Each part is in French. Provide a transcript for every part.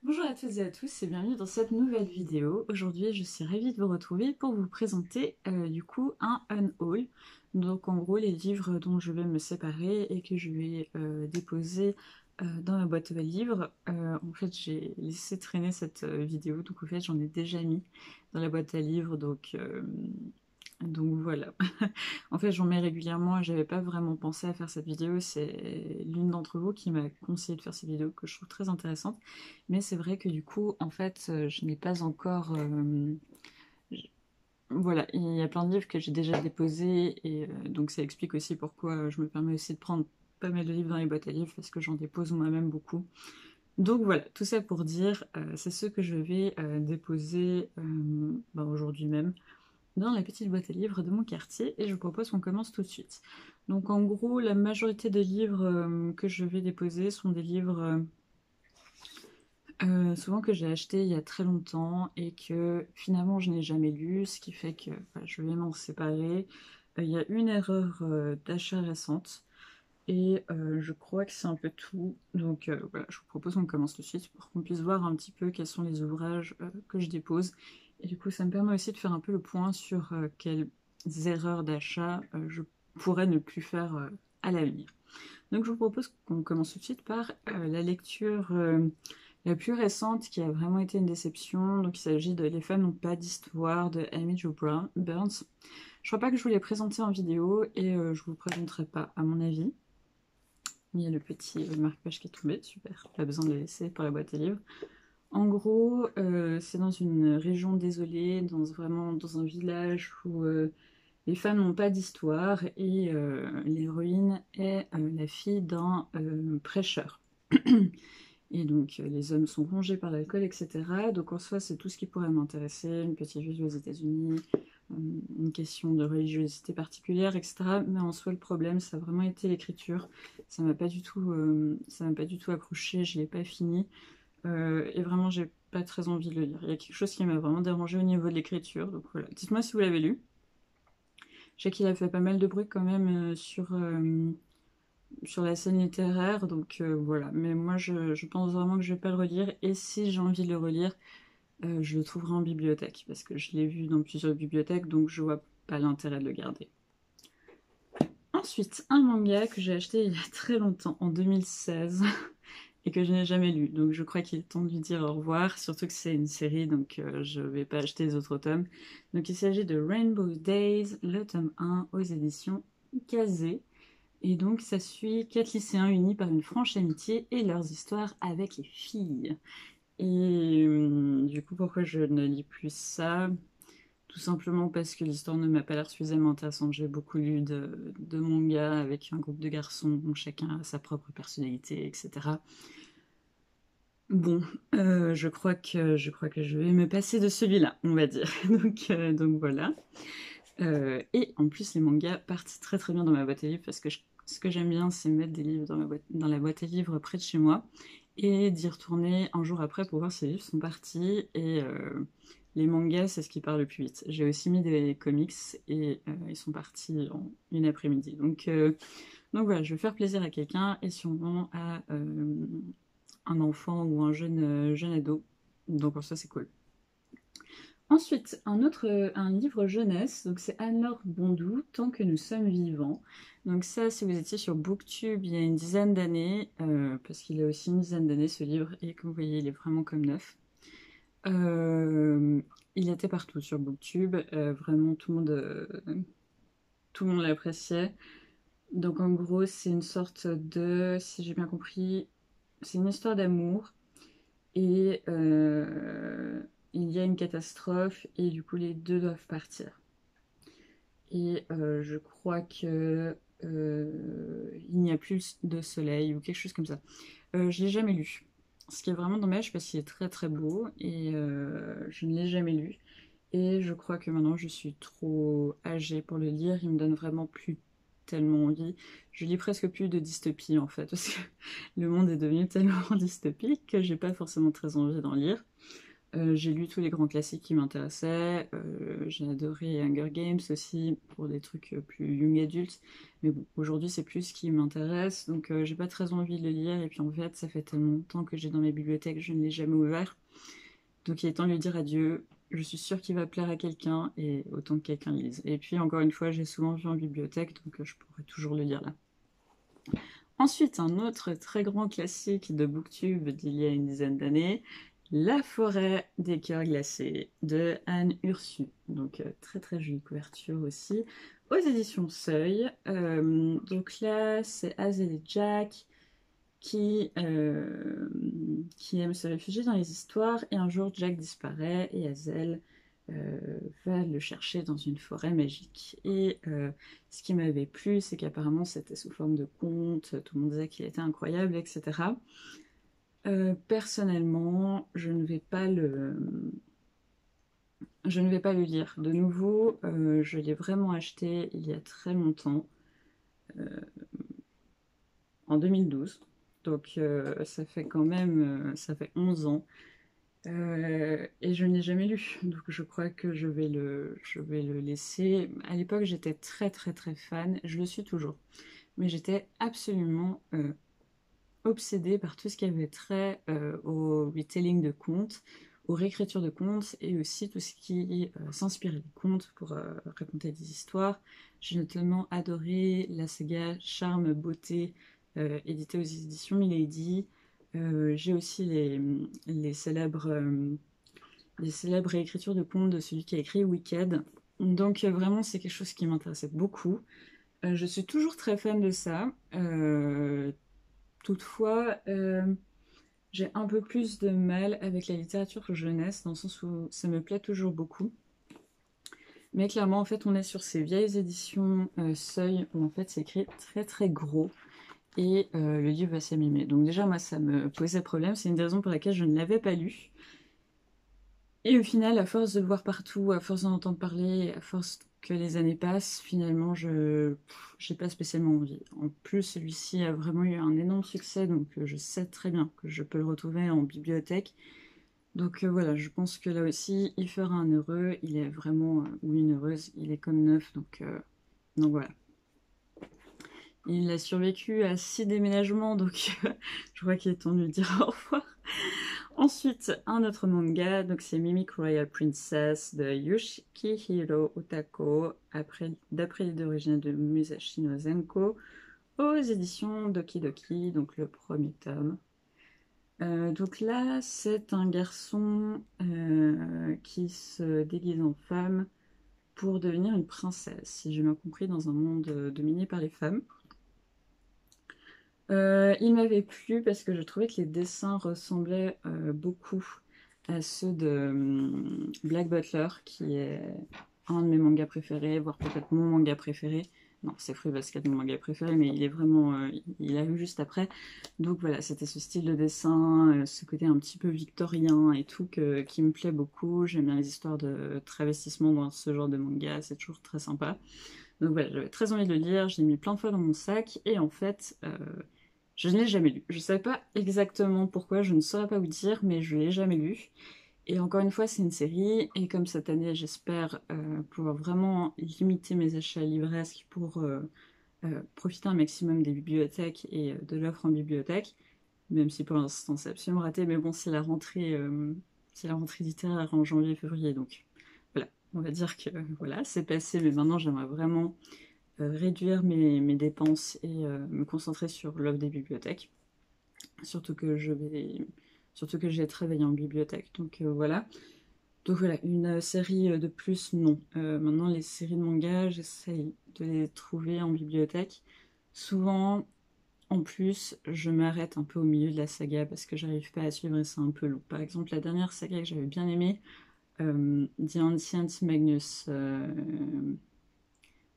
Bonjour à toutes et à tous et bienvenue dans cette nouvelle vidéo. Aujourd'hui, je suis ravie de vous retrouver pour vous présenter du coup un unhaul. Donc en gros, les livres dont je vais me séparer et que je vais déposer dans ma boîte à livres. En fait, j'ai laissé traîner cette vidéo, donc en fait, j'en ai déjà mis dans la boîte à livres, donc voilà. En fait, j'en mets régulièrement et j'avais pas vraiment pensé à faire cette vidéo. C'est l'une d'entre vous qui m'a conseillé de faire cette vidéo que je trouve très intéressante. Mais c'est vrai que du coup, en fait, je n'ai pas encore... j- voilà, il y a plein de livres que j'ai déjà déposés et donc ça explique aussi pourquoi je me permets aussi de prendre pas mal de livres dans les boîtes à livres parce que j'en dépose moi-même beaucoup. Donc voilà, tout ça pour dire, c'est ce que je vais déposer aujourd'hui même dans la petite boîte à livres de mon quartier et je vous propose qu'on commence tout de suite. Donc en gros, la majorité des livres que je vais déposer sont des livres souvent que j'ai achetés il y a très longtemps et que finalement je n'ai jamais lu, ce qui fait que je vais m'en séparer. Il y a une erreur d'achat récente et je crois que c'est un peu tout. Donc voilà, je vous propose qu'on commence tout de suite pour qu'on puisse voir un petit peu quels sont les ouvrages que je dépose. Et du coup, ça me permet aussi de faire un peu le point sur quelles erreurs d'achat je pourrais ne plus faire à l'avenir. Donc je vous propose qu'on commence tout de suite par la lecture la plus récente qui a vraiment été une déception. Donc il s'agit de Les femmes n'ont pas d'histoire de Amy Jo Burns. Je crois pas que je vous l'ai présenté en vidéo et je vous le présenterai pas à mon avis. Il y a le petit marque-page qui est tombé, super, pas besoin de le laisser pour la boîte à livres. En gros, c'est dans une région désolée, vraiment dans un village où les femmes n'ont pas d'histoire et l'héroïne est la fille d'un prêcheur. Et donc les hommes sont rongés par l'alcool, etc. Donc en soi, c'est tout ce qui pourrait m'intéresser, une petite ville aux États-Unis, une question de religiosité particulière, etc. Mais en soi, le problème, ça a vraiment été l'écriture. Ça m'a pas du tout accroché, je l'ai pas fini. Et vraiment, j'ai pas très envie de le lire. Il y a quelque chose qui m'a vraiment dérangé au niveau de l'écriture. Donc voilà. Dites-moi si vous l'avez lu. Je sais qu'il a fait pas mal de bruit quand même sur la scène littéraire, donc voilà. Mais moi, je pense vraiment que je vais pas le relire. Et si j'ai envie de le relire, je le trouverai en bibliothèque, parce que je l'ai vu dans plusieurs bibliothèques, donc je vois pas l'intérêt de le garder. Ensuite, un manga que j'ai acheté il y a très longtemps, en 2016, et que je n'ai jamais lu. Donc je crois qu'il est temps de lui dire au revoir, surtout que c'est une série, donc je vais pas acheter les autres tomes. Donc il s'agit de Rainbow Days, le tome 1, aux éditions Kazé. Et donc ça suit 4 lycéens unis par une franche amitié et leurs histoires avec les filles. Et du coup, pourquoi je ne lis plus ça? Tout simplement parce que l'histoire ne m'a pas l'air suffisamment intéressante. J'ai beaucoup lu de mangas avec un groupe de garçons dont chacun a sa propre personnalité, etc. Bon, je crois que je vais me passer de celui-là, on va dire. Donc voilà. Et en plus, les mangas partent très très bien dans ma boîte à livres parce que ce que j'aime bien, c'est mettre des livres dans la boîte à livres près de chez moi et d'y retourner un jour après pour voir si les livres sont partis. Et les mangas, c'est ce qui part le plus vite. J'ai aussi mis des comics et ils sont partis en une après-midi. Donc voilà, je vais faire plaisir à quelqu'un et sûrement à un enfant ou un jeune ado. Donc ça, c'est cool. Ensuite, un livre jeunesse, donc c'est Anne-Laure Bondou, Tant que nous sommes vivants. Donc ça, si vous étiez sur BookTube il y a une dizaine d'années, parce qu'il a aussi une dizaine d'années ce livre, et comme vous voyez, il est vraiment comme neuf. Euh, il était partout sur BookTube, vraiment tout le monde l'appréciait. Donc en gros, c'est une sorte de, si j'ai bien compris, c'est une histoire d'amour et il y a une catastrophe et du coup les deux doivent partir. Et je crois que il n'y a plus de soleil ou quelque chose comme ça. Je l'ai jamais lu. Ce qui est vraiment dommage parce qu'il est très très beau et je ne l'ai jamais lu. Et je crois que maintenant je suis trop âgée pour le lire. Il me donne vraiment plus tellement envie. Je lis presque plus de dystopie en fait parce que le monde est devenu tellement dystopique que j'ai pas forcément très envie d'en lire. J'ai lu tous les grands classiques qui m'intéressaient. J'ai adoré Hunger Games aussi pour des trucs plus young adultes. Mais bon, aujourd'hui c'est plus ce qui m'intéresse, donc j'ai pas très envie de le lire. Et puis en fait, ça fait tellement longtemps que j'ai dans mes bibliothèques, je ne l'ai jamais ouvert. Donc il est temps de lui dire adieu. Je suis sûre qu'il va plaire à quelqu'un et autant que quelqu'un le lise. Et puis encore une fois, j'ai souvent vu en bibliothèque, donc je pourrais toujours le lire là. Ensuite, un autre très grand classique de BookTube d'il y a une dizaine d'années, La forêt des cœurs glacés de Anne Ursu. Donc très très jolie couverture aussi, aux éditions Seuil. Donc là, c'est Hazel et Jack qui aiment se réfugier dans les histoires, et un jour Jack disparaît et Hazel va le chercher dans une forêt magique. Et ce qui m'avait plu, c'est qu'apparemment c'était sous forme de conte, tout le monde disait qu'il était incroyable, etc. Personnellement, je ne vais pas le lire. De nouveau, je l'ai vraiment acheté il y a très longtemps, en 2012. Donc ça fait quand même, ça fait 11 ans. Et je ne l'ai jamais lu, donc je crois que je vais le laisser. À l'époque, j'étais très très très fan, je le suis toujours, mais j'étais absolument obsédée par tout ce qui avait trait au retelling de contes, aux réécritures de contes, et aussi tout ce qui s'inspirait des contes pour raconter des histoires. J'ai notamment adoré la saga Charme Beauté, éditée aux éditions Milady. J'ai aussi les célèbres réécritures de contes de celui qui a écrit Wicked. Donc vraiment, c'est quelque chose qui m'intéressait beaucoup. Je suis toujours très fan de ça. Toutefois, j'ai un peu plus de mal avec la littérature jeunesse, dans le sens où ça me plaît toujours beaucoup. Mais clairement, en fait, on est sur ces vieilles éditions Seuil, où en fait c'est écrit très très gros, et le livre va s'abîmer. Donc déjà, moi, ça me posait problème. C'est une des raisons pour laquelle je ne l'avais pas lu. Et au final, à force de le voir partout, à force d'en entendre parler, à force que les années passent, finalement, j'ai pas spécialement envie. En plus, celui-ci a vraiment eu un énorme succès, donc je sais très bien que je peux le retrouver en bibliothèque. Donc voilà, je pense que là aussi, il fera un heureux. Il est vraiment, ou une heureuse, il est comme neuf, donc voilà. Il a survécu à 6 déménagements, donc je crois qu'il est temps de lui dire au revoir. Ensuite, un autre manga, donc c'est Mimic Royal Princess de Yoshikihiro Utako, d'après l'idée originale de Musashi Nozenko, aux éditions Doki Doki, donc le premier tome. Donc là, c'est un garçon qui se déguise en femme pour devenir une princesse, si j'ai bien compris, dans un monde dominé par les femmes. Il m'avait plu parce que je trouvais que les dessins ressemblaient beaucoup à ceux de Black Butler, qui est un de mes mangas préférés, voire peut-être mon manga préféré. Non, c'est Fruits Basket, mon manga préféré, mais il est vraiment... il a eu juste après. Donc voilà, c'était ce style de dessin, ce côté un petit peu victorien et tout, qui me plaît beaucoup. J'aime bien les histoires de travestissement dans ce genre de manga, c'est toujours très sympa. Donc voilà, j'avais très envie de le lire, je l'ai mis plein de fois dans mon sac, et en fait... je ne l'ai jamais lu. Je ne sais pas exactement pourquoi, je ne saurais pas vous dire, mais je ne l'ai jamais lu. Et encore une fois, c'est une série, et comme cette année, j'espère pouvoir vraiment limiter mes achats livresques pour profiter un maximum des bibliothèques et de l'offre en bibliothèque, même si pour l'instant c'est absolument raté, mais bon, c'est la rentrée littéraire en janvier-février, donc voilà, on va dire que voilà, c'est passé, mais maintenant j'aimerais vraiment réduire mes dépenses et me concentrer sur l'offre des bibliothèques. Surtout que j'ai travaillé en bibliothèque. Donc voilà. Donc voilà, une série de plus, non. Maintenant, les séries de manga, j'essaye de les trouver en bibliothèque. Souvent, en plus, je m'arrête un peu au milieu de la saga parce que j'arrive pas à suivre et c'est un peu long. Par exemple, la dernière saga que j'avais bien aimée, The Ancient Magnus.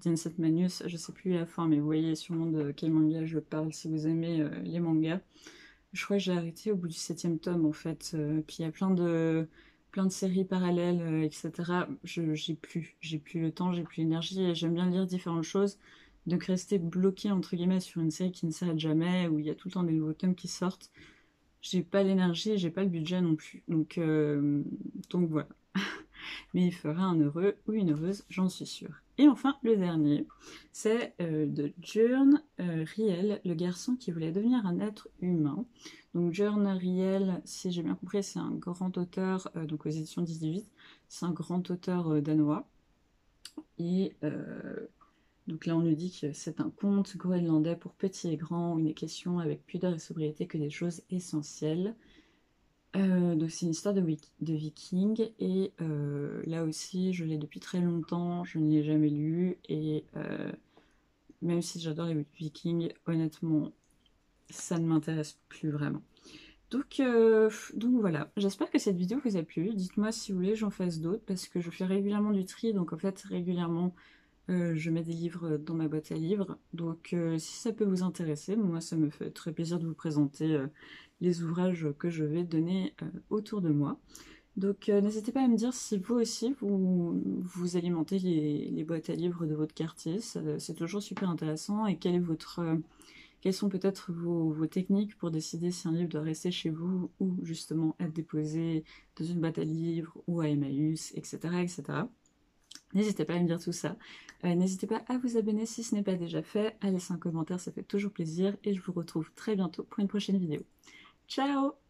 Vincent Magnus, je sais plus la fin, mais vous voyez sûrement de quel manga je parle si vous aimez les mangas. Je crois que j'ai arrêté au bout du 7e tome en fait. Puis il y a plein de séries parallèles, etc. J'ai plus le temps, j'ai plus l'énergie et j'aime bien lire différentes choses. Donc rester bloqué entre guillemets sur une série qui ne s'arrête jamais, où il y a tout le temps des nouveaux tomes qui sortent, j'ai pas l'énergie, j'ai pas le budget non plus. Donc voilà. Mais il fera un heureux ou une heureuse, j'en suis sûre. Et enfin, le dernier, c'est de Jörn Riel, le garçon qui voulait devenir un être humain. Donc Jörn Riel, si j'ai bien compris, c'est un grand auteur, donc aux éditions 18, c'est un grand auteur danois. Et donc là, on nous dit que c'est un conte groenlandais pour petits et grands, où il est question avec pudeur et sobriété que des choses essentielles. Donc c'est une histoire de vikings et là aussi je l'ai depuis très longtemps, je ne l'ai jamais lu et même si j'adore les vikings, honnêtement ça ne m'intéresse plus vraiment. Donc voilà, j'espère que cette vidéo vous a plu, dites-moi si vous voulez que j'en fasse d'autres parce que je fais régulièrement du tri, donc en fait régulièrement je mets des livres dans ma boîte à livres, donc si ça peut vous intéresser, moi ça me fait très plaisir de vous présenter les ouvrages que je vais donner autour de moi. Donc n'hésitez pas à me dire si vous aussi vous alimentez les boîtes à livres de votre quartier, c'est toujours super intéressant, et quelles sont peut-être vos techniques pour décider si un livre doit rester chez vous ou justement être déposé dans une boîte à livres ou à Emmaüs, etc. etc. N'hésitez pas à me dire tout ça. N'hésitez pas à vous abonner si ce n'est pas déjà fait, à laisser un commentaire, ça fait toujours plaisir, et je vous retrouve très bientôt pour une prochaine vidéo. Ciao!